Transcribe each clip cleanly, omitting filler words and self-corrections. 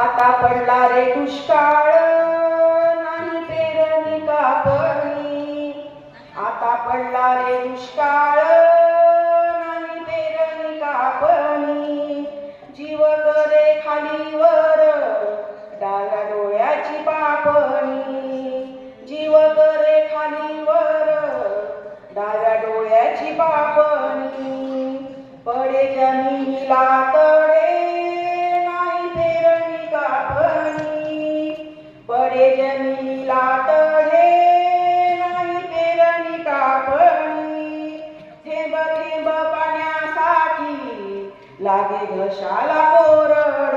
आता पडला रे दुष्काळ, नाही पेरणी कापणी. आता पडला रे दुष्काळ, नाही पेरणी कापणी. जीव करे खालीवर, डाव्या डोळ्याची पापणी. जीव करे खालीवर, डाव्या डोळ्याची पापणी. पडे जमिनीला तडे, नाही पेरणी कापणी. पडे जमिनीला तडे, नाही पेरणी कापणी. थेंब थेंब पाण्यासाठी लागे घशाला कोरड.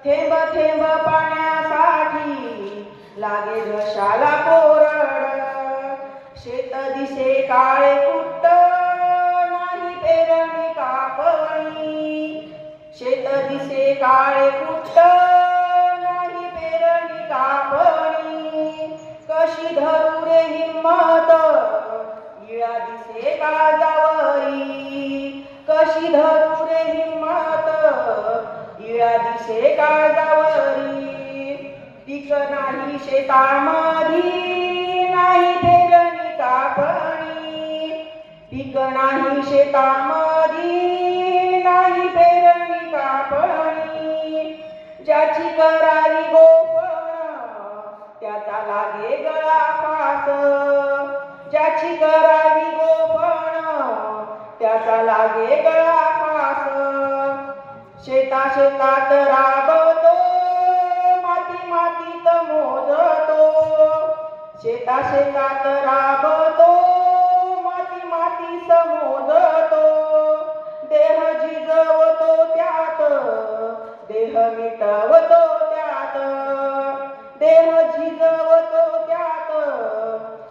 थेंब थेंब पाण्यासाठी लागे घशाला कोरड. शेत दिसे काळे कुट्ट, नाही पेरणी कापणी. शेत दिसे काळे कुट्ट, नाही पेरणी कापणी. कशी धरू रे हिम्मत, इळा दिसे काळजावरी. कशी धरू रे हिम्मत, इळा दिसे काळजावरी. पीक नाही शेतामधी, नाही पेरणी कापणी. पीक नाही शेतामधी, नाही पेरणी कापणी. ज्याची करावी गोपण, त्याचा लागे गळा फास. ज्याची करावी गोपण, त्याचा लागे गळा फास. शेता शेतात राबतो, माती मातीत मोजतो. शेता शेतात राबतो, माती मातीत मोजतो. देह झिजवतो त्यात, देह मिटवतो त्यात. देह झिजवतो त्यात,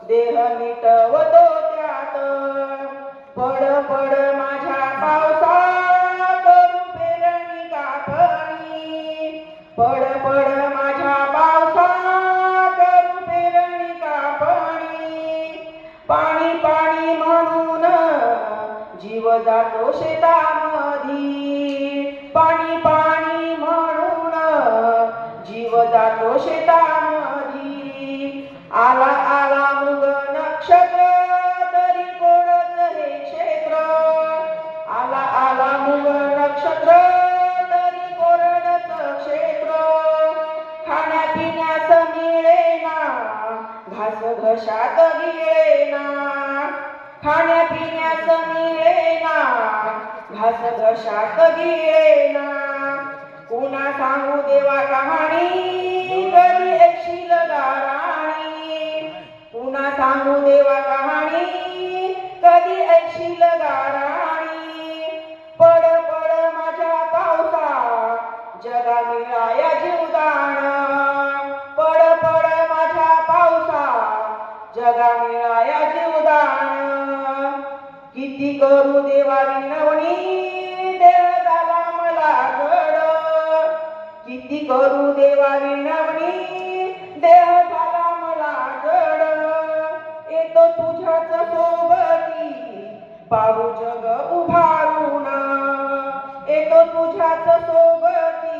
देह मिटवतो त्यात. पड पड माझ्या पावसा, करू पेरणी कापणी. पड पड माझ्या पावसा, करू पेरणी कापणी. पाणी पाणी म्हणून जीव जातो शेतामधी. पाणी पाणी म्हणून जीव जातो शेतामधी. आला आला मृग नक्षत्र, तरी कोणच हे क्षेत्र. आला आला मृग नक्षत्र, तरी कोरडच क्षेत्र. खाण्यापिण्यास मिळेना, घास घशात गिळेना. खाण्यापिण्यास मिळेना, घास घशात गिळेना. पुन्हा सांगू देवा कहाणी, कधी ऐकशील गाराणी. पुन्हा सांगू देवा कहाणी, कधी ऐकशील गाराणी. पड पड माझ्या पावसा, जगा मिळाया जीवदान. पड पड माझ्या पावसा, जगा मिळाया जीवदान. किती करू देवा विनवणी, देव झाला मला घड. किती करू देवा विनवणी, देह झाला मला जड. येतो तुझ्याच सोबती, पाहू जग उभारून. येतो तुझ्याच सोबती,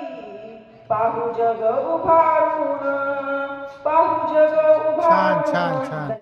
पाहू जग उभारून. पाहू जग छान छान उभारून. छान.